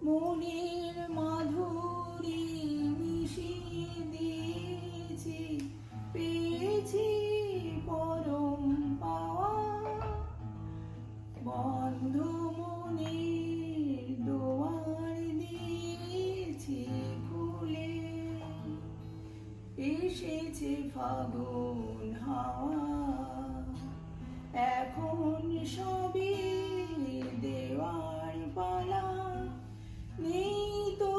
মনের মাধুরী মিশিয়ে দিয়েছি, পেয়েছি পরম পাওয়া। বন্ধ মনের দুয়ার দিয়েছি খুলে, এসেছে ফাগুন হাওয়া। এখন সবই দেওয়ার পালা, নেই তো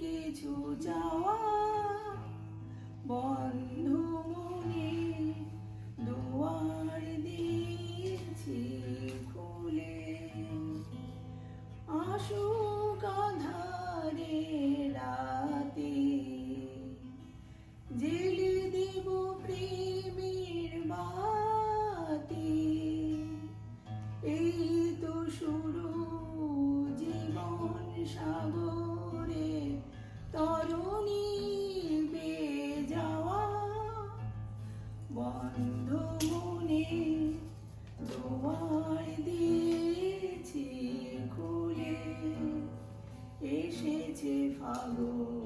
কিছু চাওয়া। বন্ধ মনে দুয়ার দিয়েছি খুলে, আসুক আঁধারে রাতে, জেলে দেব প্রেমের বাতি। এই তো শুরু জীবন সাগরে তরুণী বেয়ে যাওয়া। বন্ধ মনে দুয়ার দিয়েছি খুলে, এসেছে ফাগুন।